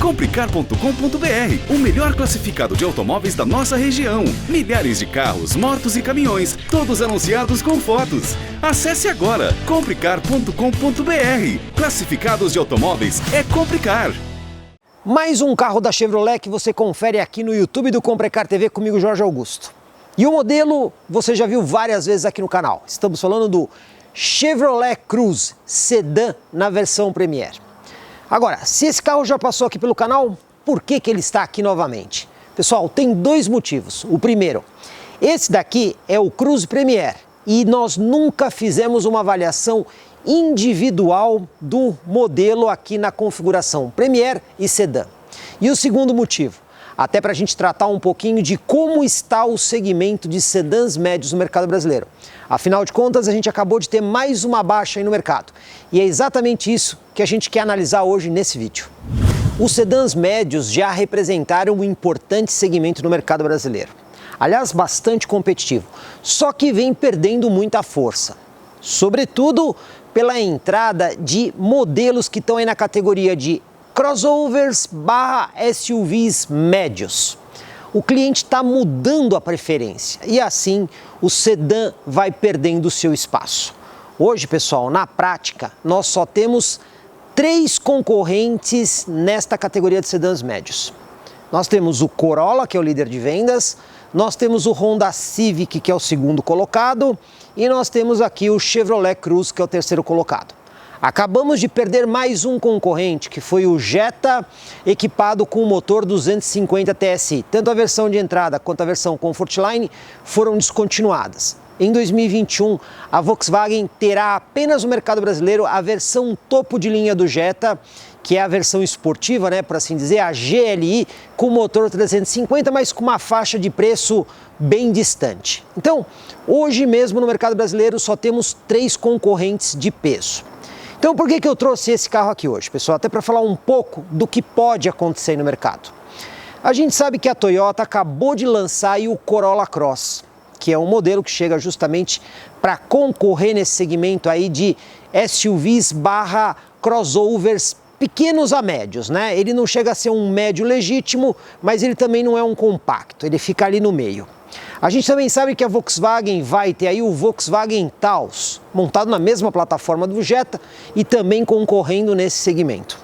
Comprecar.com.br, o melhor classificado de automóveis da nossa região. Milhares de carros, motos e caminhões, todos anunciados com fotos. Acesse agora comprecar.com.br. Classificados de automóveis é Comprecar. Mais um carro da Chevrolet que você confere aqui no YouTube do Comprecar TV comigo, Jorge Augusto. E o modelo você já viu várias vezes aqui no canal. Estamos falando do Chevrolet Cruze Sedã na versão Premier. Agora, se esse carro já passou aqui pelo canal, por que ele está aqui novamente? Pessoal, tem dois motivos. O primeiro, esse daqui é o Cruze Premier e nós nunca fizemos uma avaliação individual do modelo aqui na configuração Premier e Sedã. E o segundo motivo, até para a gente tratar um pouquinho de como está o segmento de sedãs médios no mercado brasileiro. Afinal de contas, a gente acabou de ter mais uma baixa aí no mercado. E é exatamente isso que a gente quer analisar hoje nesse vídeo. Os sedãs médios já representaram um importante segmento no mercado brasileiro. Aliás, bastante competitivo, só que vem perdendo muita força. Sobretudo pela entrada de modelos que estão aí na categoria de crossovers / SUVs médios. O cliente está mudando a preferência e assim o sedã vai perdendo o seu espaço. Hoje, pessoal, na prática, nós só temos 3 concorrentes nesta categoria de sedãs médios. Nós temos o Corolla, que é o líder de vendas, nós temos o Honda Civic, que é o segundo colocado, e nós temos aqui o Chevrolet Cruze, que é o terceiro colocado. Acabamos de perder mais um concorrente, que foi o Jetta, equipado com o motor 250 TSI. Tanto a versão de entrada quanto a versão Comfortline foram descontinuadas. Em 2021, a Volkswagen terá apenas no mercado brasileiro a versão topo de linha do Jetta, que é a versão esportiva, né, por assim dizer, a GLI, com motor 350, mas com uma faixa de preço bem distante. Então, hoje mesmo no mercado brasileiro só temos 3 concorrentes de peso. Então, por que eu trouxe esse carro aqui hoje, pessoal? Até para falar um pouco do que pode acontecer no mercado. A gente sabe que a Toyota acabou de lançar aí o Corolla Cross, que é um modelo que chega justamente para concorrer nesse segmento aí de SUVs / crossovers pequenos a médios, né? Ele não chega a ser um médio legítimo, mas ele também não é um compacto, ele fica ali no meio. A gente também sabe que a Volkswagen vai ter aí o Volkswagen Taos, montado na mesma plataforma do Jetta e também concorrendo nesse segmento.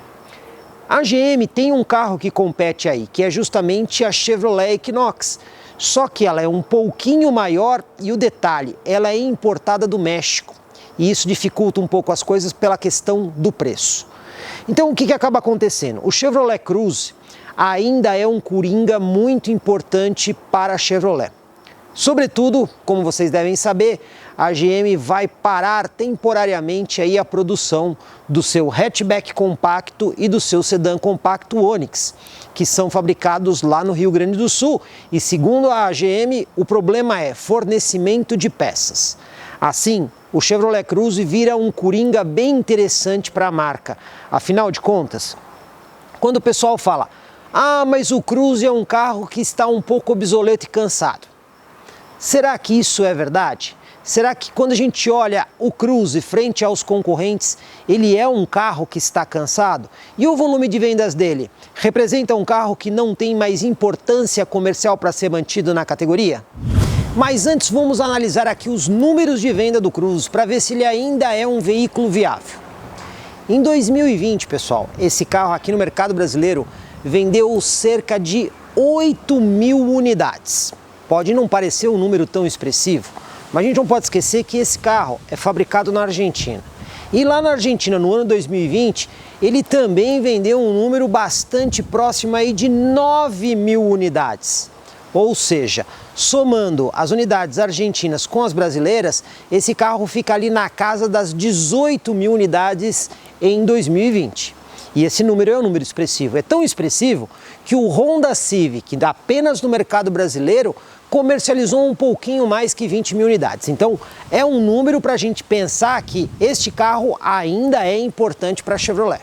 A GM tem um carro que compete aí, que é justamente a Chevrolet Equinox, só que ela é um pouquinho maior e o detalhe, ela é importada do México e isso dificulta um pouco as coisas pela questão do preço. Então o que acaba acontecendo? O Chevrolet Cruze ainda é um coringa muito importante para a Chevrolet. Sobretudo, como vocês devem saber, a GM vai parar temporariamente aí a produção do seu hatchback compacto e do seu sedã compacto Onix, que são fabricados lá no Rio Grande do Sul e, segundo a GM, o problema é fornecimento de peças. Assim, o Chevrolet Cruze vira um coringa bem interessante para a marca. Afinal de contas, quando o pessoal fala, mas o Cruze é um carro que está um pouco obsoleto e cansado. Será que isso é verdade? Será que quando a gente olha o Cruze frente aos concorrentes, ele é um carro que está cansado? E o volume de vendas dele representa um carro que não tem mais importância comercial para ser mantido na categoria? Mas antes vamos analisar aqui os números de venda do Cruze para ver se ele ainda é um veículo viável. Em 2020, pessoal, esse carro aqui no mercado brasileiro vendeu cerca de 8.000 unidades. Pode não parecer um número tão expressivo, mas a gente não pode esquecer que esse carro é fabricado na Argentina. E lá na Argentina, no ano 2020, ele também vendeu um número bastante próximo aí de 9.000 unidades. Ou seja, somando as unidades argentinas com as brasileiras, esse carro fica ali na casa das 18.000 unidades em 2020. E esse número é um número expressivo. É tão expressivo que o Honda Civic, apenas no mercado brasileiro, comercializou um pouquinho mais que 20.000 unidades. Então, é um número para a gente pensar que este carro ainda é importante para a Chevrolet.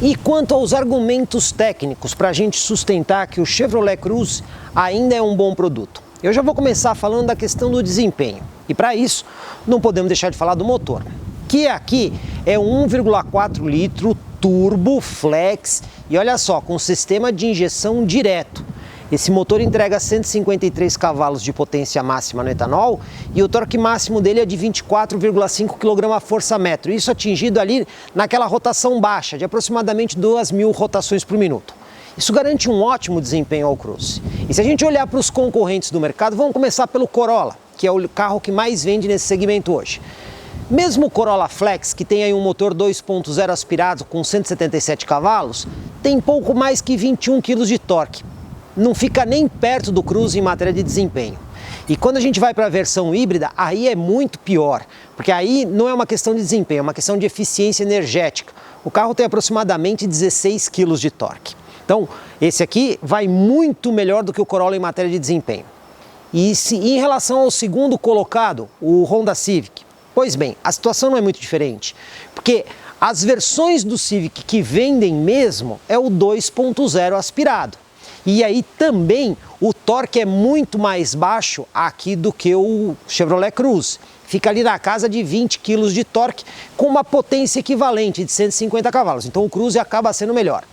E quanto aos argumentos técnicos para a gente sustentar que o Chevrolet Cruze ainda é um bom produto? Eu já vou começar falando da questão do desempenho. E para isso, não podemos deixar de falar do motor, que aqui é um 1,4 litro turbo flex E olha só, com sistema de injeção direto. Esse motor entrega 153 cavalos de potência máxima no etanol e o torque máximo dele é de 24,5 kgfm, isso atingido ali naquela rotação baixa, de aproximadamente 2.000 rotações por minuto. Isso garante um ótimo desempenho ao Cruze. E se a gente olhar para os concorrentes do mercado, vamos começar pelo Corolla, que é o carro que mais vende nesse segmento hoje. Mesmo o Corolla Flex, que tem aí um motor 2.0 aspirado com 177 cavalos, tem pouco mais que 21 kg de torque. Não fica nem perto do Cruze em matéria de desempenho. E quando a gente vai para a versão híbrida, aí é muito pior, porque aí não é uma questão de desempenho, é uma questão de eficiência energética. O carro tem aproximadamente 16 kg de torque. Então, esse aqui vai muito melhor do que o Corolla em matéria de desempenho. E em relação ao segundo colocado, o Honda Civic, pois bem, a situação não é muito diferente, porque as versões do Civic que vendem mesmo é o 2.0 aspirado. E aí também o torque é muito mais baixo aqui do que o Chevrolet Cruze. Fica ali na casa de 20 kg de torque com uma potência equivalente de 150 cavalos. Então o Cruze acaba sendo melhor.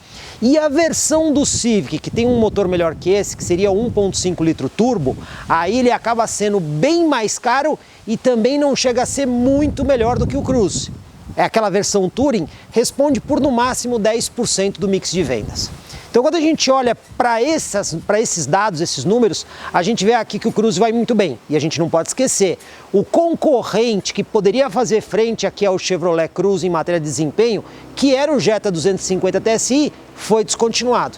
E a versão do Civic, que tem um motor melhor que esse, que seria 1.5 litro turbo, aí ele acaba sendo bem mais caro e também não chega a ser muito melhor do que o Cruze. É aquela versão Touring, responde por no máximo 10% do mix de vendas. Então quando a gente olha para esses dados, esses números, a gente vê aqui que o Cruze vai muito bem. E a gente não pode esquecer, o concorrente que poderia fazer frente aqui ao Chevrolet Cruze em matéria de desempenho, que era o Jetta 250 TSI, foi descontinuado.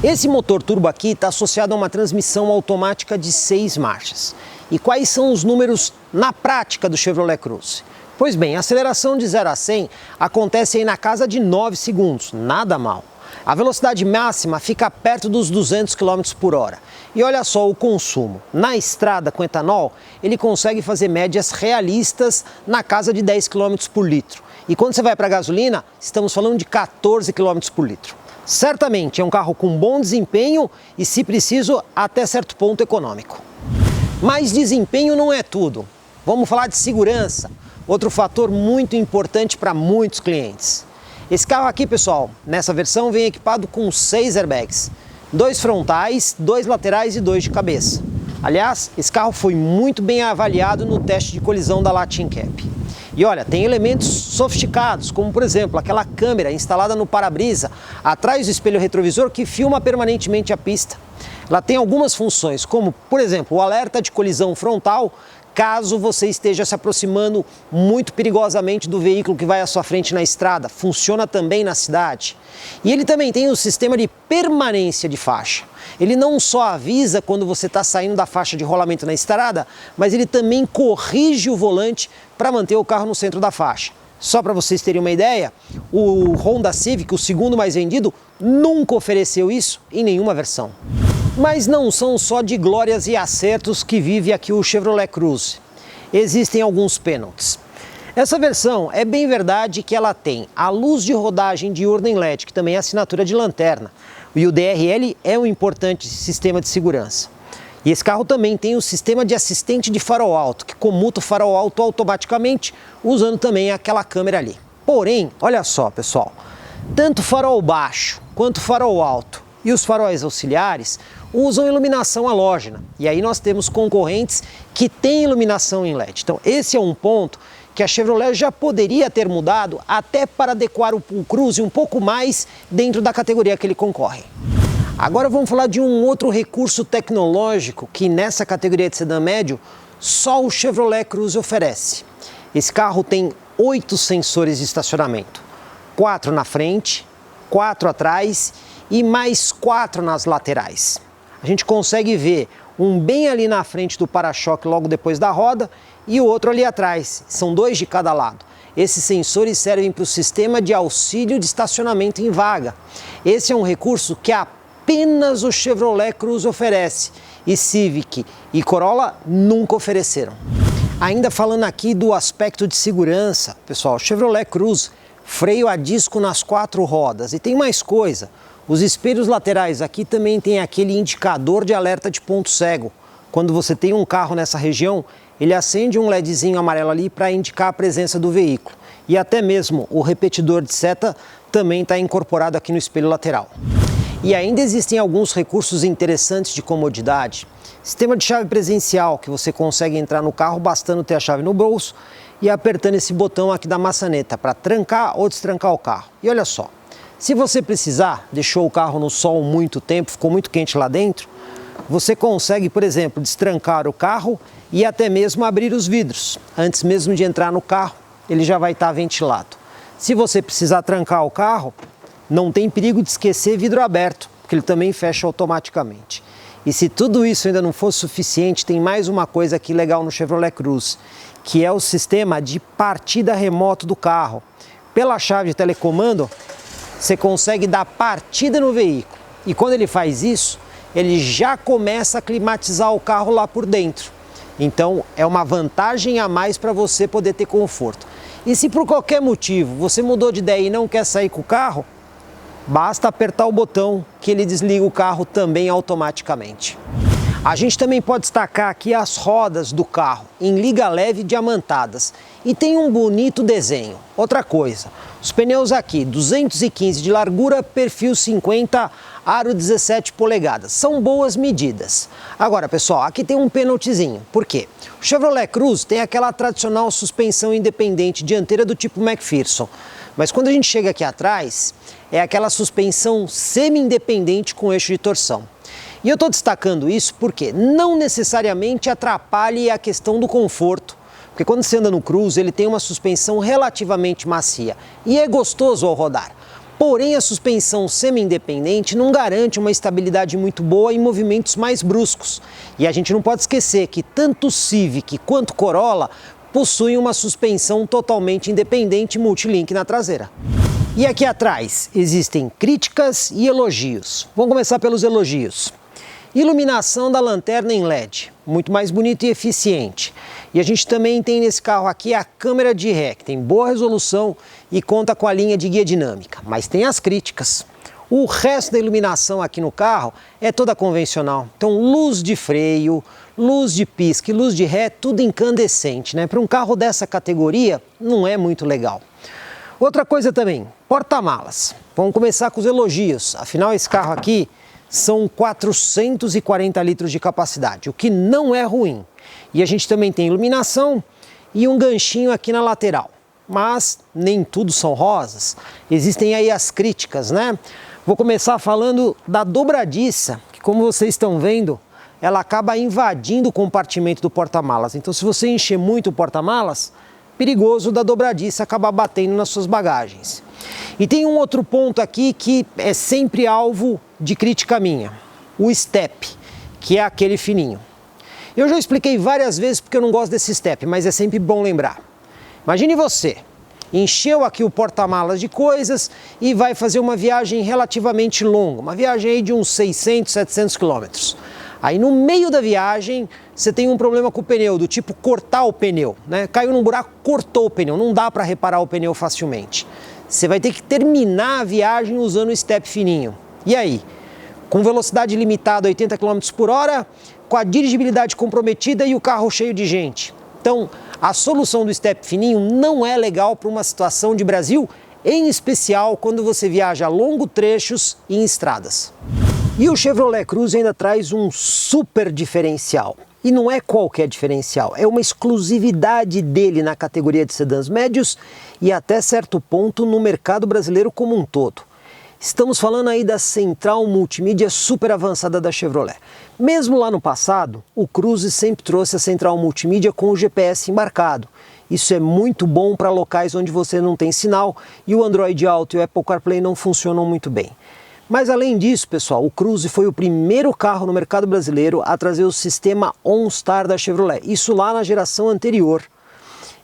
Esse motor turbo aqui está associado a uma transmissão automática de 6 marchas. E quais são os números na prática do Chevrolet Cruze? Pois bem, a aceleração de 0 a 100 acontece aí na casa de 9 segundos, nada mal. A velocidade máxima fica perto dos 200 km por hora. E olha só o consumo. Na estrada com etanol, ele consegue fazer médias realistas na casa de 10 km por litro. E quando você vai para a gasolina, estamos falando de 14 km por litro. Certamente é um carro com bom desempenho e, se preciso, até certo ponto econômico. Mas desempenho não é tudo. Vamos falar de segurança, outro fator muito importante para muitos clientes. Esse carro aqui, pessoal, nessa versão vem equipado com 6 airbags, 2 frontais, 2 laterais e 2 de cabeça. Aliás, esse carro foi muito bem avaliado no teste de colisão da Latin Cap. E olha, tem elementos sofisticados, como por exemplo, aquela câmera instalada no para-brisa atrás do espelho retrovisor que filma permanentemente a pista. Ela tem algumas funções, como por exemplo, o alerta de colisão frontal, caso você esteja se aproximando muito perigosamente do veículo que vai à sua frente na estrada. Funciona também na cidade. E ele também tem um sistema de permanência de faixa. Ele não só avisa quando você está saindo da faixa de rolamento na estrada, mas ele também corrige o volante para manter o carro no centro da faixa. Só para vocês terem uma ideia, o Honda Civic, o segundo mais vendido, nunca ofereceu isso em nenhuma versão. Mas não são só de glórias e acertos que vive aqui o Chevrolet Cruze. Existem alguns pênaltis. Essa versão é bem verdade que ela tem a luz de rodagem diurna em LED, que também é assinatura de lanterna. E o DRL é um importante sistema de segurança. E esse carro também tem o sistema de assistente de farol alto, que comuta o farol alto automaticamente, usando também aquela câmera ali. Porém, olha só, pessoal, tanto farol baixo quanto farol alto e os faróis auxiliares usam iluminação halógena. E aí nós temos concorrentes que têm iluminação em LED. Então esse é um ponto que a Chevrolet já poderia ter mudado até para adequar o Cruze um pouco mais dentro da categoria que ele concorre. Agora vamos falar de um outro recurso tecnológico que nessa categoria de sedã médio só o Chevrolet Cruze oferece. Esse carro tem 8 sensores de estacionamento, 4 na frente, 4 atrás e mais 4 nas laterais. A gente consegue ver um bem ali na frente do para-choque logo depois da roda e o outro ali atrás, são 2 de cada lado. Esses sensores servem para o sistema de auxílio de estacionamento em vaga. Esse é um recurso que apenas o Chevrolet Cruze oferece e Civic e Corolla nunca ofereceram. Ainda falando aqui do aspecto de segurança, pessoal, Chevrolet Cruze, freio a disco nas 4 rodas e tem mais coisa. Os espelhos laterais aqui também tem aquele indicador de alerta de ponto cego. Quando você tem um carro nessa região, ele acende um LEDzinho amarelo ali para indicar a presença do veículo. E até mesmo o repetidor de seta também está incorporado aqui no espelho lateral. E ainda existem alguns recursos interessantes de comodidade. Sistema de chave presencial, que você consegue entrar no carro bastando ter a chave no bolso e apertando esse botão aqui da maçaneta para trancar ou destrancar o carro. E olha só, se você precisar, deixou o carro no sol muito tempo, ficou muito quente lá dentro, você consegue, por exemplo, destrancar o carro e até mesmo abrir os vidros. Antes mesmo de entrar no carro, ele já vai estar ventilado. Se você precisar trancar o carro, não tem perigo de esquecer vidro aberto, porque ele também fecha automaticamente. E se tudo isso ainda não fosse suficiente, tem mais uma coisa aqui legal no Chevrolet Cruze, que é o sistema de partida remoto do carro. Pela chave de telecomando, você consegue dar partida no veículo. E quando ele faz isso, ele já começa a climatizar o carro lá por dentro. Então é uma vantagem a mais para você poder ter conforto. E se por qualquer motivo você mudou de ideia e não quer sair com o carro, basta apertar o botão que ele desliga o carro também automaticamente. A gente também pode destacar aqui as rodas do carro em liga leve diamantadas e tem um bonito desenho. Outra coisa, os pneus aqui 215 de largura, perfil 50, aro 17 polegadas, são boas medidas. Agora pessoal, aqui tem um pênaltizinho, por quê? O Chevrolet Cruze tem aquela tradicional suspensão independente dianteira do tipo McPherson, mas quando a gente chega aqui atrás, é aquela suspensão semi-independente com eixo de torção. E eu estou destacando isso porque não necessariamente atrapalhe a questão do conforto, porque quando você anda no Cruze ele tem uma suspensão relativamente macia e é gostoso ao rodar. Porém, a suspensão semi-independente não garante uma estabilidade muito boa em movimentos mais bruscos. E a gente não pode esquecer que tanto o Civic quanto o Corolla possuem uma suspensão totalmente independente multilink na traseira. E aqui atrás existem críticas e elogios. Vamos começar pelos elogios. Iluminação da lanterna em LED, muito mais bonito e eficiente. E a gente também tem nesse carro aqui a câmera de ré, que tem boa resolução e conta com a linha de guia dinâmica. Mas tem as críticas. O resto da iluminação aqui no carro é toda convencional. Então luz de freio, luz de pisca e luz de ré, tudo incandescente, né? Para um carro dessa categoria não é muito legal. Outra coisa também, porta-malas. Vamos começar com os elogios. Afinal, esse carro aqui são 440 litros de capacidade, o que não é ruim. E a gente também tem iluminação e um ganchinho aqui na lateral. Mas nem tudo são rosas, existem aí as críticas, né? Vou começar falando da dobradiça, que como vocês estão vendo, ela acaba invadindo o compartimento do porta-malas. Então se você encher muito o porta-malas, perigoso da dobradiça acabar batendo nas suas bagagens. E tem um outro ponto aqui que é sempre alvo de crítica minha, o step, que é aquele fininho. Eu já expliquei várias vezes porque eu não gosto desse step, mas é sempre bom lembrar. Imagine você, encheu aqui o porta-malas de coisas e vai fazer uma viagem relativamente longa, uma viagem aí de uns 600, 700 quilômetros. Aí no meio da viagem você tem um problema com o pneu, do tipo cortar o pneu, né? Caiu num buraco, cortou o pneu, não dá para reparar o pneu facilmente. Você vai ter que terminar a viagem usando o step fininho. E aí? Com velocidade limitada a 80 km por hora, com a dirigibilidade comprometida e o carro cheio de gente. Então, a solução do step fininho não é legal para uma situação de Brasil, em especial quando você viaja a longos trechos e em estradas. E o Chevrolet Cruze ainda traz um super diferencial. E não é qualquer diferencial, é uma exclusividade dele na categoria de sedãs médios e até certo ponto no mercado brasileiro como um todo. Estamos falando aí da central multimídia super avançada da Chevrolet. Mesmo lá no passado, o Cruze sempre trouxe a central multimídia com o GPS embarcado. Isso é muito bom para locais onde você não tem sinal e o Android Auto e o Apple CarPlay não funcionam muito bem. Mas além disso, pessoal, o Cruze foi o primeiro carro no mercado brasileiro a trazer o sistema OnStar da Chevrolet, isso lá na geração anterior.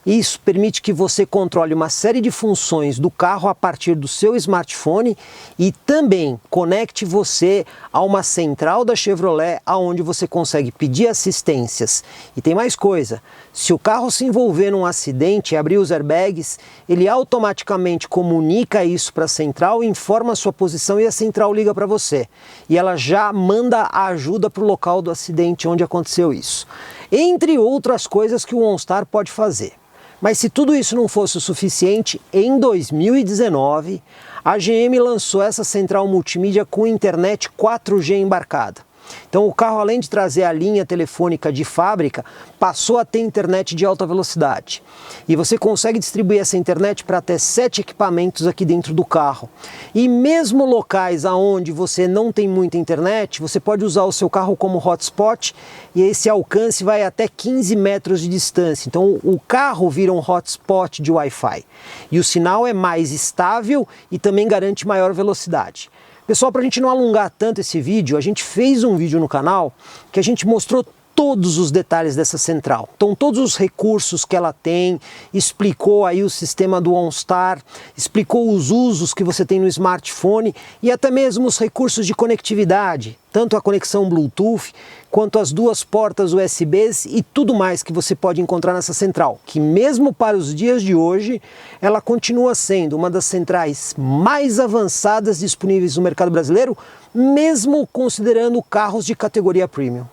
Isso permite que você controle uma série de funções do carro a partir do seu smartphone e também conecte você a uma central da Chevrolet onde você consegue pedir assistências. E tem mais coisa, se o carro se envolver num acidente e abrir os airbags, ele automaticamente comunica isso para a central, informa a sua posição e a central liga para você. E ela já manda a ajuda para o local do acidente onde aconteceu isso. Entre outras coisas que o OnStar pode fazer. Mas se tudo isso não fosse o suficiente, em 2019 a GM lançou essa central multimídia com internet 4G embarcada. Então o carro, além de trazer a linha telefônica de fábrica, passou a ter internet de alta velocidade. E você consegue distribuir essa internet para até 7 equipamentos aqui dentro do carro. E mesmo locais onde você não tem muita internet, você pode usar o seu carro como hotspot e esse alcance vai até 15 metros de distância. Então o carro vira um hotspot de Wi-Fi. E o sinal é mais estável e também garante maior velocidade. Pessoal, para a gente não alongar tanto esse vídeo, a gente fez um vídeo no canal que a gente mostrou todos os detalhes dessa central. Então todos os recursos que ela tem, explicou aí o sistema do OnStar, explicou os usos que você tem no smartphone e até mesmo os recursos de conectividade, tanto a conexão Bluetooth quanto as duas portas USBs e tudo mais que você pode encontrar nessa central, que mesmo para os dias de hoje, ela continua sendo uma das centrais mais avançadas disponíveis no mercado brasileiro, mesmo considerando carros de categoria premium.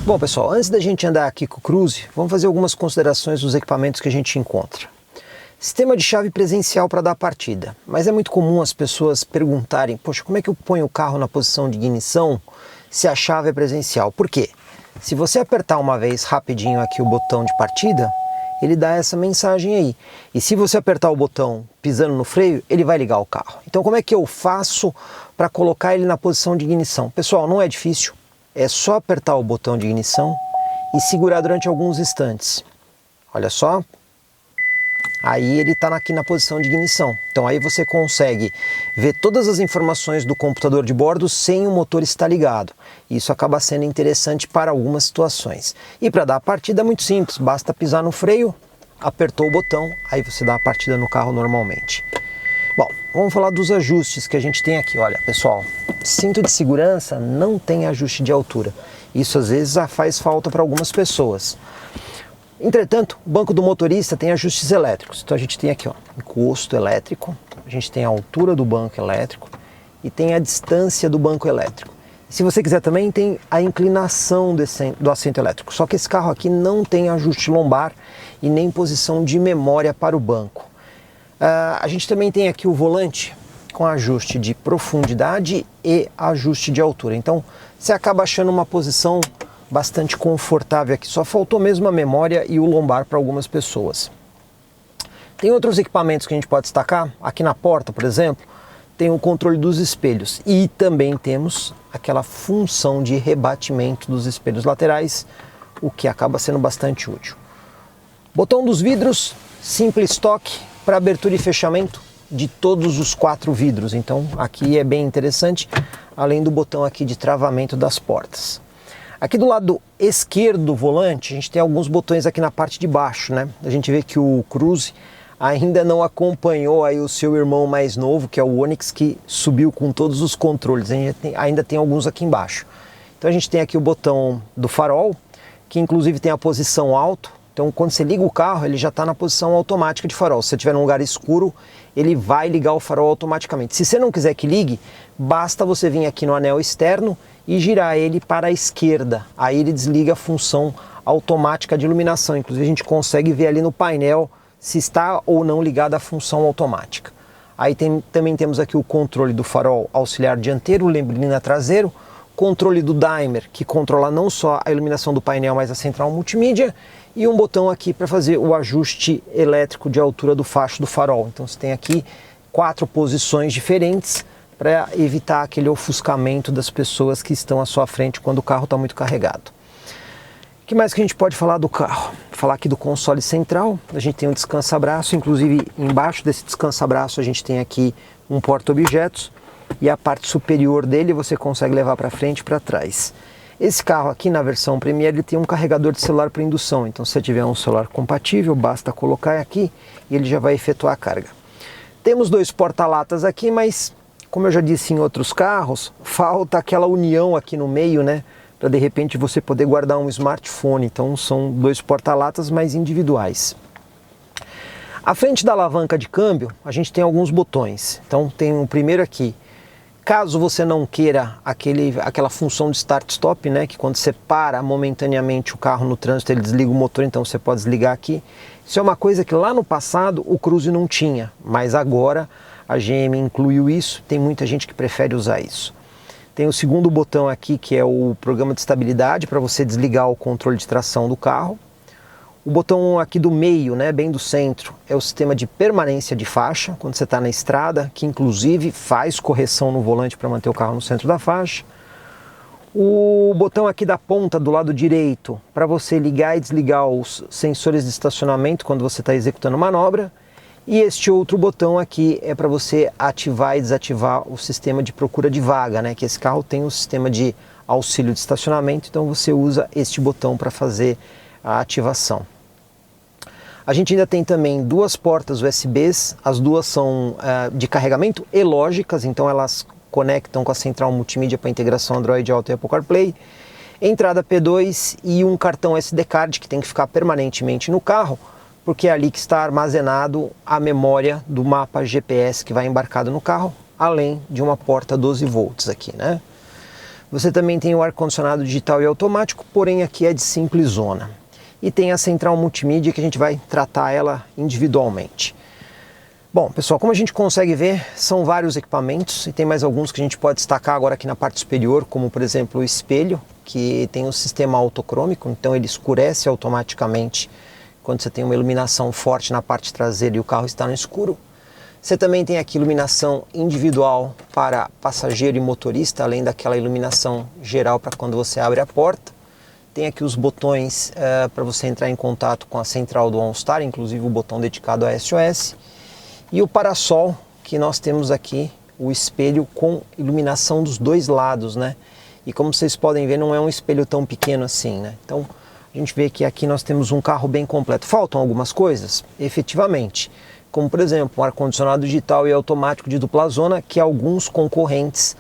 Bom pessoal, antes da gente andar aqui com o Cruze, vamos fazer algumas considerações dos equipamentos que a gente encontra. Sistema de chave presencial para dar partida, mas é muito comum as pessoas perguntarem, poxa, como é que eu ponho o carro na posição de ignição se a chave é presencial? Por quê? Se você apertar uma vez rapidinho aqui o botão de partida, ele dá essa mensagem aí. E se você apertar o botão pisando no freio, ele vai ligar o carro. Então como é que eu faço para colocar ele na posição de ignição? Pessoal, não é difícil. É só apertar o botão de ignição e segurar durante alguns instantes. Olha só. Aí ele está aqui na posição de ignição. Então aí você consegue ver todas as informações do computador de bordo sem o motor estar ligado. Isso acaba sendo interessante para algumas situações. E para dar a partida é muito simples. Basta pisar no freio, apertou o botão, aí você dá a partida no carro normalmente. Bom, vamos falar dos ajustes que a gente tem aqui. Olha, pessoal, cinto de segurança não tem ajuste de altura. Isso às vezes faz falta para algumas pessoas. Entretanto, o banco do motorista tem ajustes elétricos. Então a gente tem aqui, ó, encosto elétrico, a gente tem a altura do banco elétrico e tem a distância do banco elétrico. E se você quiser também tem a inclinação do assento elétrico. Só que esse carro aqui não tem ajuste lombar e nem posição de memória para o banco. A gente também tem aqui o volante com ajuste de profundidade e ajuste de altura. Então você acaba achando uma posição bastante confortável aqui. Só faltou mesmo a memória e o lombar para algumas pessoas. Tem outros equipamentos que a gente pode destacar. Aqui na porta, por exemplo, tem o controle dos espelhos. E também temos aquela função de rebatimento dos espelhos laterais, o que acaba sendo bastante útil. Botão dos vidros, simples toque para abertura e fechamento de todos os 4 vidros. Então aqui é bem interessante, além do botão aqui de travamento das portas. Aqui do lado esquerdo do volante, a gente tem alguns botões aqui na parte de baixo, né? A gente vê que o Cruze ainda não acompanhou aí o seu irmão mais novo, que é o Onix, que subiu com todos os controles. Ainda tem alguns aqui embaixo. Então a gente tem aqui o botão do farol, que inclusive tem a posição alto. Então quando você liga o carro, ele já está na posição automática de farol. Se você estiver num lugar escuro, ele vai ligar o farol automaticamente. Se você não quiser que ligue, basta você vir aqui no anel externo e girar ele para a esquerda. Aí ele desliga a função automática de iluminação. Inclusive a gente consegue ver ali no painel se está ou não ligada a função automática. Aí também temos aqui o controle do farol auxiliar dianteiro, lembrina traseiro, controle do dimmer, que controla não só a iluminação do painel, mas a central multimídia, e um botão aqui para fazer o ajuste elétrico de altura do facho do farol. Então você tem aqui 4 posições diferentes para evitar aquele ofuscamento das pessoas que estão à sua frente quando o carro está muito carregado. O que mais que a gente pode falar do carro? Falar aqui do console central, a gente tem um descansa-braço, inclusive embaixo desse descansa-braço a gente tem aqui um porta-objetos e a parte superior dele você consegue levar para frente e para trás. Esse carro aqui na versão Premier ele tem um carregador de celular para indução, então se você tiver um celular compatível, basta colocar aqui e ele já vai efetuar a carga. Temos 2 porta-latas aqui, mas como eu já disse em outros carros, falta aquela união aqui no meio, né? Para de repente você poder guardar um smartphone. Então são 2 porta-latas mais individuais. À frente da alavanca de câmbio, a gente tem alguns botões. Então tem o primeiro aqui, Caso você não queira aquela função de start-stop, né, que quando você para momentaneamente o carro no trânsito ele desliga o motor, então você pode desligar aqui. Isso é uma coisa que lá no passado o Cruze não tinha, mas agora a GM incluiu isso, tem muita gente que prefere usar isso. Tem o segundo botão aqui que é o programa de estabilidade para você desligar o controle de tração do carro. O botão aqui do meio, né, bem do centro, é o sistema de permanência de faixa, quando você está na estrada, que inclusive faz correção no volante para manter o carro no centro da faixa. O botão aqui da ponta do lado direito, para você ligar e desligar os sensores de estacionamento quando você está executando manobra. E este outro botão aqui é para você ativar e desativar o sistema de procura de vaga, né, que esse carro tem um sistema de auxílio de estacionamento, então você usa este botão para fazer a ativação. A gente ainda tem também duas portas USBs, as duas são de carregamento e lógicas, então elas conectam com a central multimídia para integração Android Auto e Apple CarPlay, entrada P2 e um cartão SD Card que tem que ficar permanentemente no carro, porque é ali que está armazenado a memória do mapa GPS que vai embarcado no carro, além de uma porta 12 volts aqui, né? Você também tem o ar-condicionado digital e automático, porém aqui é de simples zona. E tem a central multimídia que a gente vai tratar ela individualmente. Bom, pessoal, como a gente consegue ver, são vários equipamentos e tem mais alguns que a gente pode destacar agora aqui na parte superior, como por exemplo o espelho, que tem um sistema autocrômico, então ele escurece automaticamente quando você tem uma iluminação forte na parte traseira e o carro está no escuro. Você também tem aqui iluminação individual para passageiro e motorista, além daquela iluminação geral para quando você abre a porta. Tem aqui os botões para você entrar em contato com a central do OnStar, inclusive o botão dedicado a SOS. E o parasol, que nós temos aqui o espelho com iluminação dos dois lados, né? E como vocês podem ver, não é um espelho tão pequeno assim, né? Então a gente vê que aqui nós temos um carro bem completo. Faltam algumas coisas? Efetivamente. Como por exemplo, um ar-condicionado digital e automático de dupla zona, que alguns concorrentes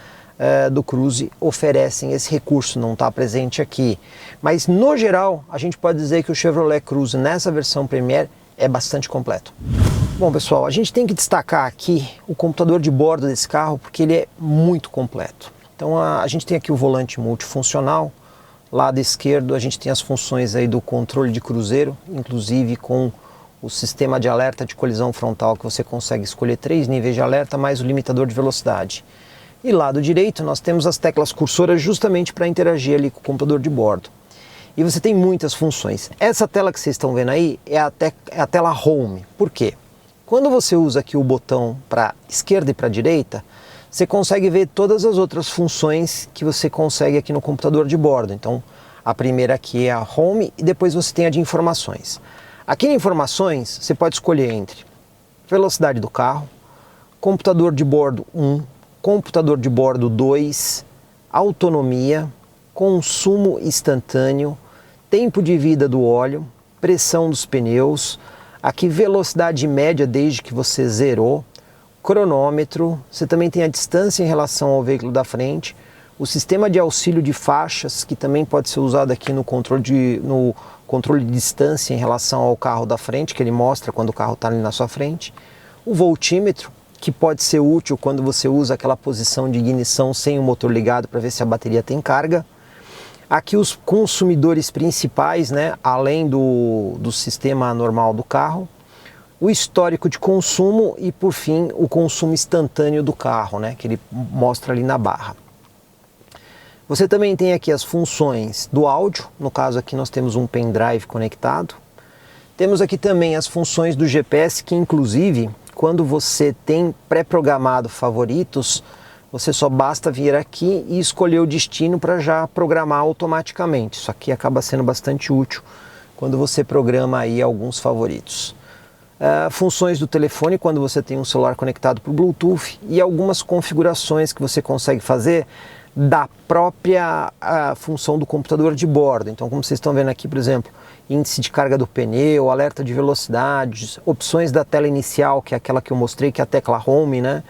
do Cruze oferecem esse recurso, não está presente aqui. Mas no geral, a gente pode dizer que o Chevrolet Cruze nessa versão Premier é bastante completo. Bom pessoal, a gente tem que destacar aqui o computador de bordo desse carro, porque ele é muito completo. Então a gente tem aqui o volante multifuncional, lado esquerdo a gente tem as funções aí do controle de cruzeiro, inclusive com o sistema de alerta de colisão frontal, que você consegue escolher 3 níveis de alerta, mais o limitador de velocidade. E lado direito nós temos as teclas cursoras justamente para interagir ali com o computador de bordo. E você tem muitas funções. Essa tela que vocês estão vendo aí é a tela Home. Por quê? Quando você usa aqui o botão para esquerda e para direita, você consegue ver todas as outras funções que você consegue aqui no computador de bordo. Então a primeira aqui é a Home e depois você tem a de informações. Aqui em informações você pode escolher entre velocidade do carro, computador de bordo 1, computador de bordo 2, autonomia, consumo instantâneo, tempo de vida do óleo, pressão dos pneus, aqui velocidade média desde que você zerou, cronômetro, você também tem a distância em relação ao veículo da frente, o sistema de auxílio de faixas, que também pode ser usado aqui no controle de distância em relação ao carro da frente, que ele mostra quando o carro está ali na sua frente, o voltímetro, que pode ser útil quando você usa aquela posição de ignição sem o motor ligado para ver se a bateria tem carga. Aqui os consumidores principais, né, além do sistema normal do carro, o histórico de consumo e por fim o consumo instantâneo do carro, né, que ele mostra ali na barra. Você também tem aqui as funções do áudio, no caso aqui nós temos um pendrive conectado. Temos aqui também as funções do GPS, que inclusive quando você tem pré-programado favoritos, você só basta vir aqui e escolher o destino para já programar automaticamente. Isso aqui acaba sendo bastante útil quando você programa aí alguns favoritos. Funções do telefone quando você tem um celular conectado por Bluetooth e algumas configurações que você consegue fazer da própria função do computador de bordo. Então, como vocês estão vendo aqui, por exemplo, índice de carga do pneu, alerta de velocidade, opções da tela inicial, que é aquela que eu mostrei, que é a tecla Home, né?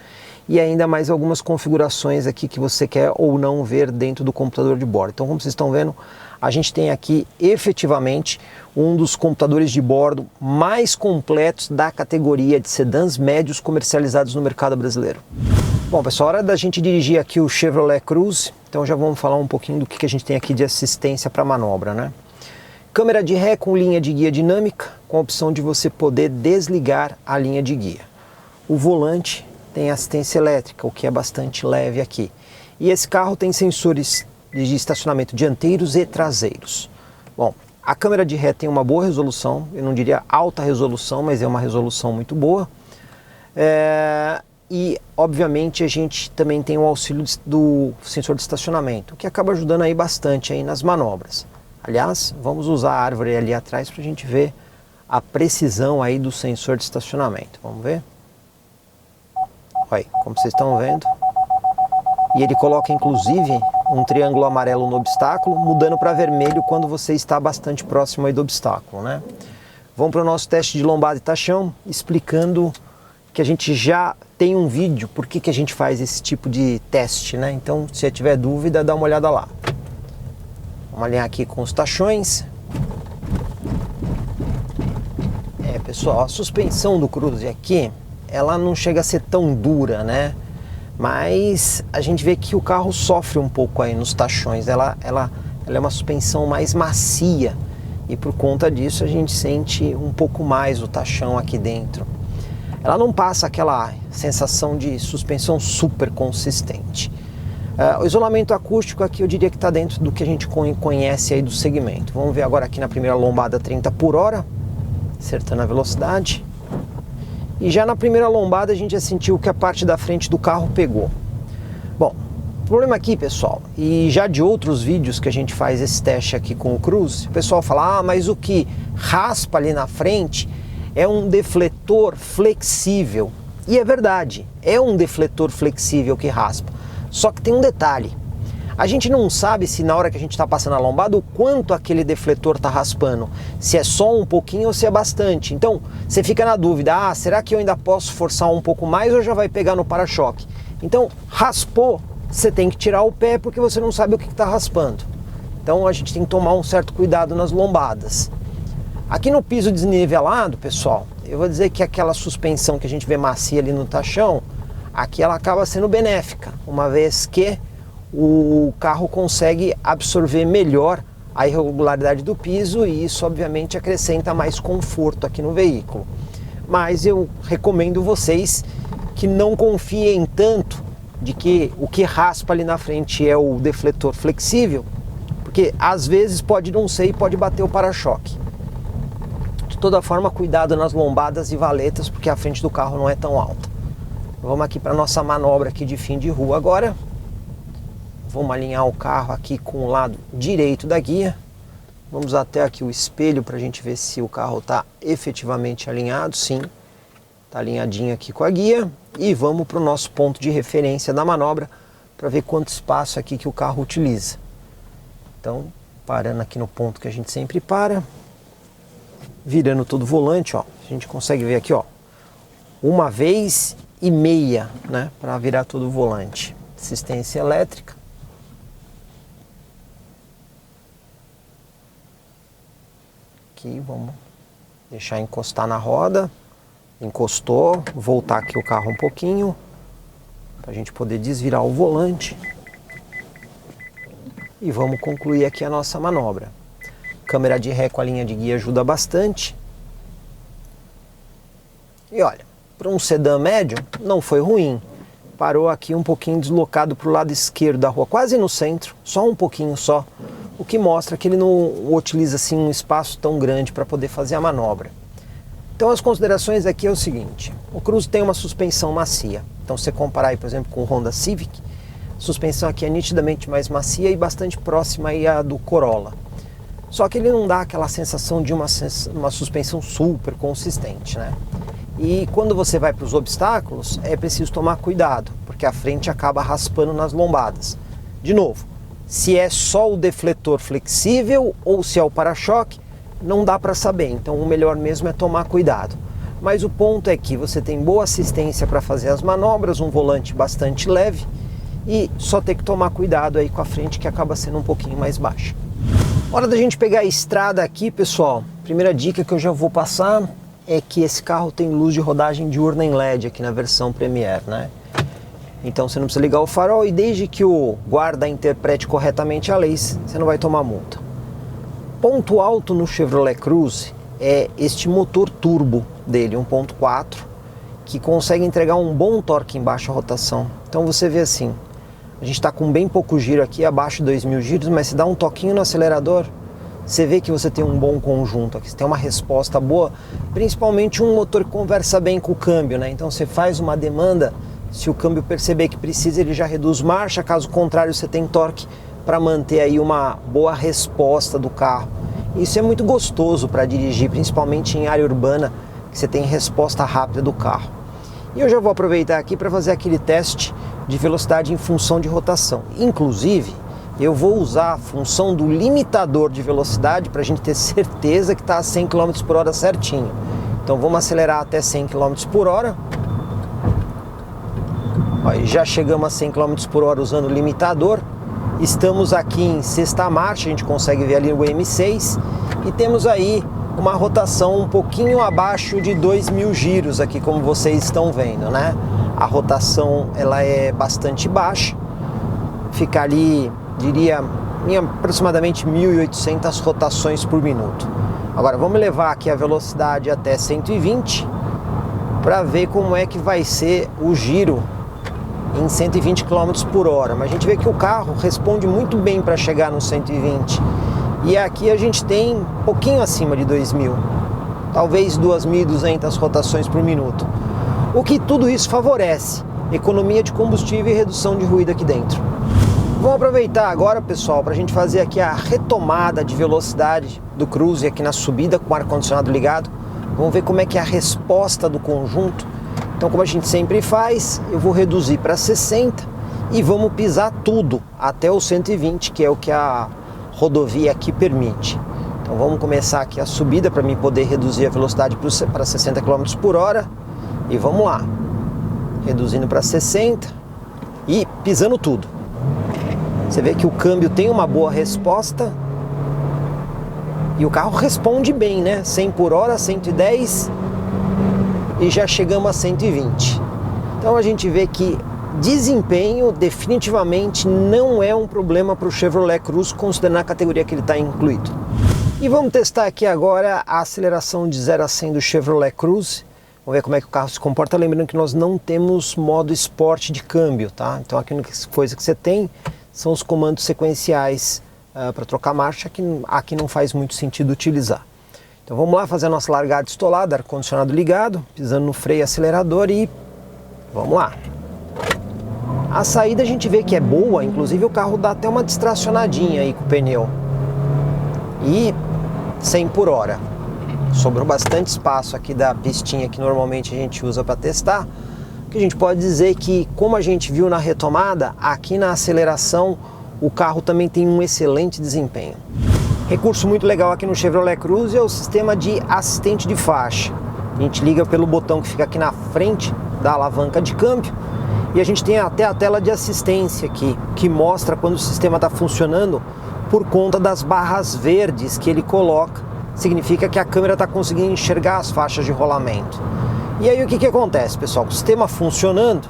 E ainda mais algumas configurações aqui que você quer ou não ver dentro do computador de bordo. Então, como vocês estão vendo, a gente tem aqui efetivamente um dos computadores de bordo mais completos da categoria de sedãs médios comercializados no mercado brasileiro. Bom, pessoal, hora da gente dirigir aqui o Chevrolet Cruze, então já vamos falar um pouquinho do que a gente tem aqui de assistência para manobra, né? Câmera de ré com linha de guia dinâmica, com a opção de você poder desligar a linha de guia. O volante tem assistência elétrica, o que é bastante leve aqui. E esse carro tem sensores de estacionamento dianteiros e traseiros. Bom, a câmera de ré tem uma boa resolução, eu não diria alta resolução, mas é uma resolução muito boa. E, obviamente, a gente também tem o auxílio do sensor de estacionamento, o que acaba ajudando aí bastante aí nas manobras. Aliás, vamos usar a árvore ali atrás para a gente ver a precisão aí do sensor de estacionamento. Vamos ver? Olha, como vocês estão vendo. E ele coloca, inclusive, um triângulo amarelo no obstáculo, mudando para vermelho quando você está bastante próximo aí do obstáculo, né? Vamos para o nosso teste de lombada e tachão, explicando que a gente já tem um vídeo por que a gente faz esse tipo de teste, né? Então, se você tiver dúvida, dá uma olhada lá. Vamos alinhar aqui com os tachões. Pessoal, a suspensão do Cruze aqui, ela não chega a ser tão dura, né? Mas a gente vê que o carro sofre um pouco aí nos tachões. Ela é uma suspensão mais macia e por conta disso a gente sente um pouco mais o tachão aqui dentro. Ela não passa aquela sensação de suspensão super consistente. O isolamento acústico aqui eu diria que está dentro do que a gente conhece aí do segmento. Vamos ver agora aqui na primeira lombada 30 por hora, acertando a velocidade. E já na primeira lombada a gente já sentiu que a parte da frente do carro pegou. Bom, o problema aqui, pessoal, e já de outros vídeos que a gente faz esse teste aqui com o Cruze, o pessoal fala, mas o que raspa ali na frente é um defletor flexível. E é verdade, é um defletor flexível que raspa. Só que tem um detalhe. A gente não sabe se na hora que a gente está passando a lombada o quanto aquele defletor está raspando. Se é só um pouquinho ou se é bastante. Então, você fica na dúvida, será que eu ainda posso forçar um pouco mais ou já vai pegar no para-choque? Então, raspou, você tem que tirar o pé porque você não sabe o que está raspando. Então, a gente tem que tomar um certo cuidado nas lombadas. Aqui no piso desnivelado, pessoal, eu vou dizer que aquela suspensão que a gente vê macia ali no tachão, aqui ela acaba sendo benéfica, uma vez que o carro consegue absorver melhor a irregularidade do piso e isso obviamente acrescenta mais conforto aqui no veículo. Mas eu recomendo vocês que não confiem tanto de que o que raspa ali na frente é o defletor flexível, porque às vezes pode não ser e pode bater o para-choque. De toda forma, cuidado nas lombadas e valetas, porque a frente do carro não é tão alta. Vamos aqui para nossa manobra aqui de fim de rua agora. Vamos alinhar o carro aqui com o lado direito da guia. Vamos até aqui o espelho para a gente ver se o carro está efetivamente alinhado. Sim, está alinhadinho aqui com a guia. E vamos para o nosso ponto de referência da manobra para ver quanto espaço aqui que o carro utiliza. Então, parando aqui no ponto que a gente sempre para. Virando todo o volante, ó, a gente consegue ver aqui, ó, 1,5 vezes, né, para virar todo o volante. Assistência elétrica. Aqui, vamos deixar encostar na roda. Encostou, voltar aqui o carro um pouquinho, para a gente poder desvirar o volante. E vamos concluir aqui a nossa manobra. Câmera de ré com a linha de guia ajuda bastante. E olha, para um sedã médio não foi ruim. Parou aqui um pouquinho deslocado para o lado esquerdo da rua, quase no centro, só um pouquinho só. O que mostra que ele não utiliza assim um espaço tão grande para poder fazer a manobra. Então as considerações aqui é o seguinte, o Cruze tem uma suspensão macia. Então se você comparar aí, por exemplo, com o Honda Civic, a suspensão aqui é nitidamente mais macia e bastante próxima aí à do Corolla. Só que ele não dá aquela sensação de uma suspensão super consistente, né? E quando você vai para os obstáculos, é preciso tomar cuidado, porque a frente acaba raspando nas lombadas. De novo, se é só o defletor flexível ou se é o para-choque, não dá para saber. Então o melhor mesmo é tomar cuidado. Mas o ponto é que você tem boa assistência para fazer as manobras, um volante bastante leve e só ter que tomar cuidado aí com a frente que acaba sendo um pouquinho mais baixa. Hora da gente pegar a estrada aqui, pessoal. Primeira dica que eu já vou passar é que esse carro tem luz de rodagem diurna em LED aqui na versão Premier, né? Então você não precisa ligar o farol e desde que o guarda interprete corretamente a lei, você não vai tomar multa. Ponto alto no Chevrolet Cruze é este motor turbo dele, 1.4, que consegue entregar um bom torque em baixa rotação. Então você vê assim, a gente está com bem pouco giro aqui, abaixo de 2.000 giros, mas se dá um toquinho no acelerador, você vê que você tem um bom conjunto aqui, você tem uma resposta boa, principalmente um motor que conversa bem com o câmbio, né? Então você faz uma demanda, se o câmbio perceber que precisa, ele já reduz marcha, caso contrário você tem torque para manter aí uma boa resposta do carro. Isso é muito gostoso para dirigir, principalmente em área urbana, que você tem resposta rápida do carro. E eu já vou aproveitar aqui para fazer aquele teste de velocidade em função de rotação. Inclusive, eu vou usar a função do limitador de velocidade para a gente ter certeza que está a 100 km por hora certinho. Então vamos acelerar até 100 km por hora. Já chegamos a 100 km por hora usando o limitador. Estamos aqui em sexta marcha, a gente consegue ver ali o M6. E temos aí uma rotação um pouquinho abaixo de 2.000 giros aqui, como vocês estão vendo, né? A rotação ela é bastante baixa, fica ali, diria, em aproximadamente 1.800 rotações por minuto. Agora vamos levar aqui a velocidade até 120 para ver como é que vai ser o giro em 120 km por hora. Mas a gente vê que o carro responde muito bem para chegar no 120. E aqui a gente tem um pouquinho acima de 2.000, talvez 2.200 rotações por minuto. O que tudo isso favorece? Economia de combustível e redução de ruído aqui dentro. Vamos aproveitar agora, pessoal, para a gente fazer aqui a retomada de velocidade do Cruze aqui na subida com o ar-condicionado ligado. Vamos ver como é que é a resposta do conjunto. Então, como a gente sempre faz, eu vou reduzir para 60 e vamos pisar tudo até o 120, que é o que a rodovia aqui permite. Então vamos começar aqui a subida para mim poder reduzir a velocidade para 60 km por hora. E vamos lá, reduzindo para 60 e pisando tudo. Você vê que o câmbio tem uma boa resposta e o carro responde bem, né? 100 por hora, 110 e já chegamos a 120. Então a gente vê que desempenho definitivamente não é um problema para o Chevrolet Cruze, considerando a categoria que ele está incluído. E vamos testar aqui agora a aceleração de 0 a 100 do Chevrolet Cruze. Vamos ver como é que o carro se comporta, lembrando que nós não temos modo esporte de câmbio, tá? Então aqui a única coisa que você tem são os comandos sequenciais para trocar marcha, que aqui não faz muito sentido utilizar. Então vamos lá fazer a nossa largada estolada, ar-condicionado ligado, pisando no freio e acelerador e vamos lá. A saída a gente vê que é boa, inclusive o carro dá até uma distracionadinha aí com o pneu. E 100 por hora. Sobrou bastante espaço aqui da pistinha que normalmente a gente usa para testar. O que a gente pode dizer que, como a gente viu na retomada, aqui na aceleração o carro também tem um excelente desempenho. Recurso muito legal aqui no Chevrolet Cruze é o sistema de assistente de faixa. A gente liga pelo botão que fica aqui na frente da alavanca de câmbio. E a gente tem até a tela de assistência aqui, que mostra quando o sistema está funcionando por conta das barras verdes que ele coloca. Significa que a câmera está conseguindo enxergar as faixas de rolamento. E aí o que acontece, pessoal? O sistema funcionando,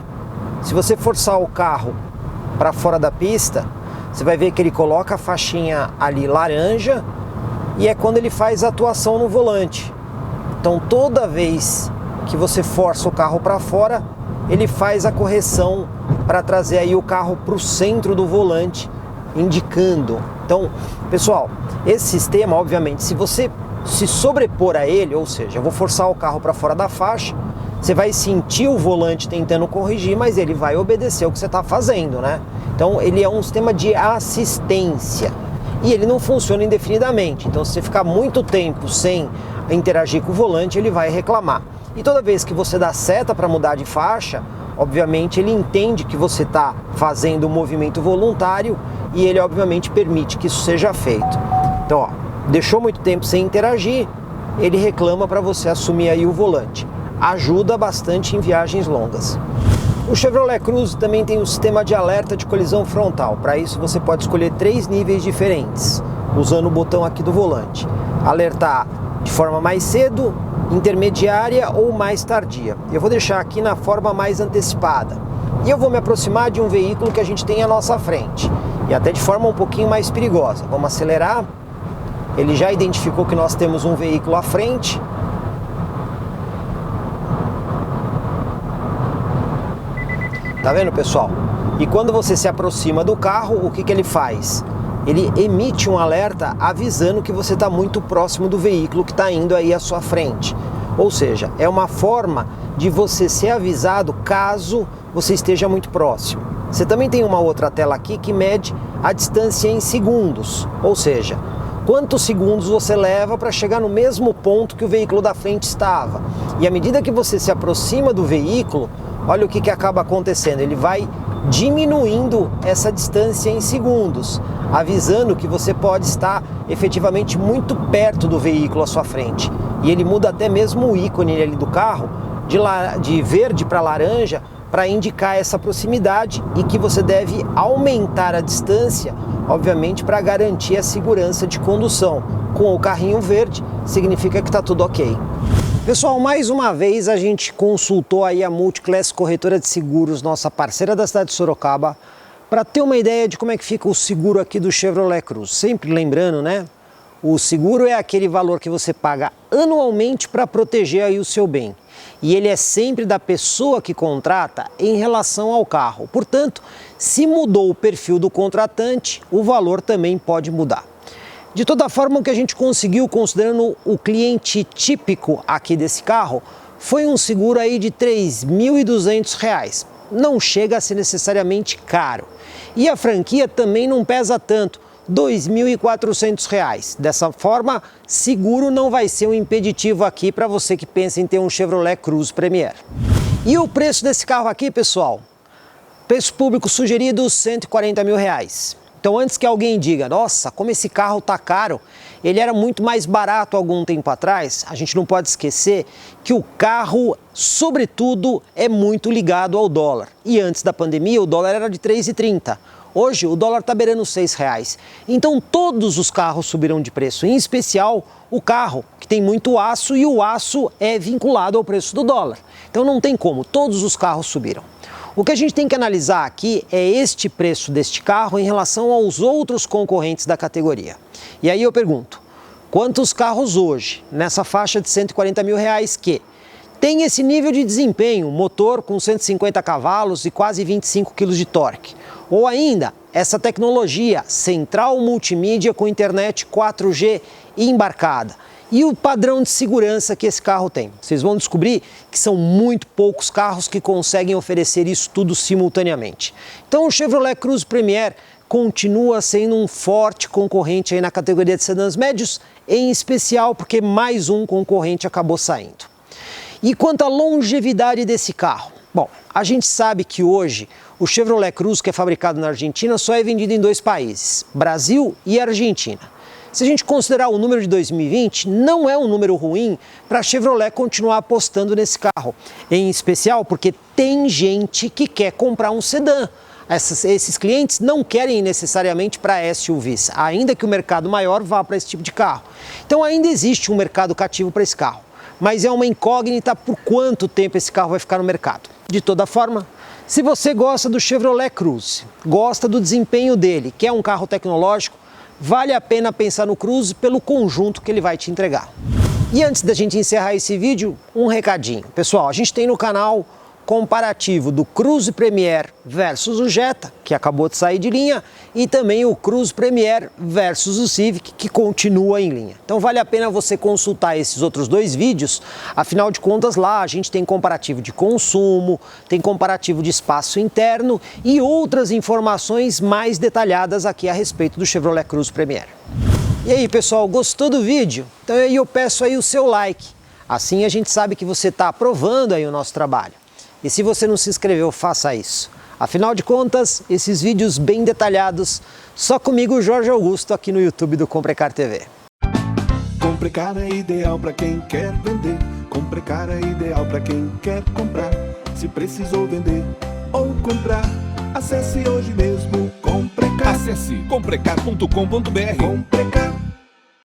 se você forçar o carro para fora da pista, você vai ver que ele coloca a faixinha ali laranja e é quando ele faz a atuação no volante. Então toda vez que você força o carro para fora, ele faz a correção para trazer aí o carro para o centro do volante, indicando. Então, pessoal, esse sistema, obviamente, se você se sobrepor a ele, ou seja, eu vou forçar o carro para fora da faixa, você vai sentir o volante tentando corrigir, mas ele vai obedecer o que você está fazendo, né? Então, ele é um sistema de assistência e ele não funciona indefinidamente. Então, se você ficar muito tempo sem interagir com o volante, ele vai reclamar. E toda vez que você dá seta para mudar de faixa, obviamente ele entende que você está fazendo um movimento voluntário e ele obviamente permite que isso seja feito. Então, ó, deixou muito tempo sem interagir, ele reclama para você assumir aí o volante. Ajuda bastante em viagens longas. O Chevrolet Cruze também tem um sistema de alerta de colisão frontal. Para isso você pode escolher 3 níveis diferentes. usando o botão aqui do volante. Alertar de forma mais cedo, intermediária ou mais tardia. Eu vou deixar aqui na forma mais antecipada. E eu vou me aproximar de um veículo que a gente tem à nossa frente. E até de forma um pouquinho mais perigosa. Vamos acelerar. Ele já identificou que nós temos um veículo à frente. Tá vendo, pessoal? E quando você se aproxima do carro, o que que ele faz? Ele emite um alerta avisando que você está muito próximo do veículo que está indo aí à sua frente. Ou seja, é uma forma de você ser avisado caso você esteja muito próximo. Você também tem uma outra tela aqui que mede a distância em segundos. Ou seja, quantos segundos você leva para chegar no mesmo ponto que o veículo da frente estava. E à medida que você se aproxima do veículo, olha o que acaba acontecendo. Ele vai diminuindo essa distância em segundos, avisando que você pode estar efetivamente muito perto do veículo à sua frente. E ele muda até mesmo o ícone ali do carro, de verde para laranja, para indicar essa proximidade e que você deve aumentar a distância, obviamente para garantir a segurança de condução. Com o carrinho verde, significa que está tudo ok. Pessoal, mais uma vez a gente consultou aí a Multiclass Corretora de Seguros, nossa parceira da cidade de Sorocaba, para ter uma ideia de como é que fica o seguro aqui do Chevrolet Cruze. Sempre lembrando, né? O seguro é aquele valor que você paga anualmente para proteger aí o seu bem. E ele é sempre da pessoa que contrata em relação ao carro. Portanto, se mudou o perfil do contratante, o valor também pode mudar. De toda forma, o que a gente conseguiu, considerando o cliente típico aqui desse carro, foi um seguro aí de R$ 3.200. Não chega a ser necessariamente caro. E a franquia também não pesa tanto, R$ 2.400. Dessa forma, seguro não vai ser um impeditivo aqui para você que pensa em ter um Chevrolet Cruze Premier. E o preço desse carro aqui, pessoal? Preço público sugerido, R$ 140 mil. Então, antes que alguém diga, nossa, como esse carro tá caro, ele era muito mais barato algum tempo atrás, a gente não pode esquecer que o carro, sobretudo, é muito ligado ao dólar. E antes da pandemia, o dólar era de R$ 3,30. Hoje, o dólar está beirando R$ 6. Então, todos os carros subiram de preço, em especial o carro, que tem muito aço, e o aço é vinculado ao preço do dólar. Então, não tem como, todos os carros subiram. O que a gente tem que analisar aqui é este preço deste carro em relação aos outros concorrentes da categoria. E aí eu pergunto, quantos carros hoje, nessa faixa de R$ 140 mil, que tem esse nível de desempenho, motor com 150 cavalos e quase 25 kg de torque? Ou ainda, essa tecnologia central multimídia com internet 4G embarcada? E o padrão de segurança que esse carro tem? Vocês vão descobrir que são muito poucos carros que conseguem oferecer isso tudo simultaneamente. Então o Chevrolet Cruze Premier continua sendo um forte concorrente aí na categoria de sedãs médios, em especial porque mais um concorrente acabou saindo. E quanto à longevidade desse carro? Bom, a gente sabe que hoje o Chevrolet Cruze, que é fabricado na Argentina, só é vendido em dois países, Brasil e Argentina. Se a gente considerar o número de 2020, não é um número ruim para a Chevrolet continuar apostando nesse carro. Em especial porque tem gente que quer comprar um sedã. Esses clientes não querem necessariamente para SUVs, ainda que o mercado maior vá para esse tipo de carro. Então ainda existe um mercado cativo para esse carro. Mas é uma incógnita por quanto tempo esse carro vai ficar no mercado. De toda forma, se você gosta do Chevrolet Cruze, gosta do desempenho dele, quer um carro tecnológico, vale a pena pensar no Cruze pelo conjunto que ele vai te entregar. E antes da gente encerrar esse vídeo, um recadinho. Pessoal, a gente tem no canal comparativo do Cruze Premier versus o Jetta, que acabou de sair de linha, e também o Cruze Premier versus o Civic, que continua em linha. Então vale a pena você consultar esses outros dois vídeos, afinal de contas lá a gente tem comparativo de consumo, tem comparativo de espaço interno e outras informações mais detalhadas aqui a respeito do Chevrolet Cruze Premier. E aí pessoal, gostou do vídeo? Então aí eu peço aí o seu like, assim a gente sabe que você está aprovando aí o nosso trabalho. E se você não se inscreveu, faça isso. Afinal de contas, esses vídeos bem detalhados, só comigo, Jorge Augusto, aqui no YouTube do Comprecar TV. Comprecar é ideal para quem quer vender. Comprecar é ideal para quem quer comprar. Se precisou vender ou comprar, acesse hoje mesmo Comprecar. Acesse comprecar.com.br. Comprecar.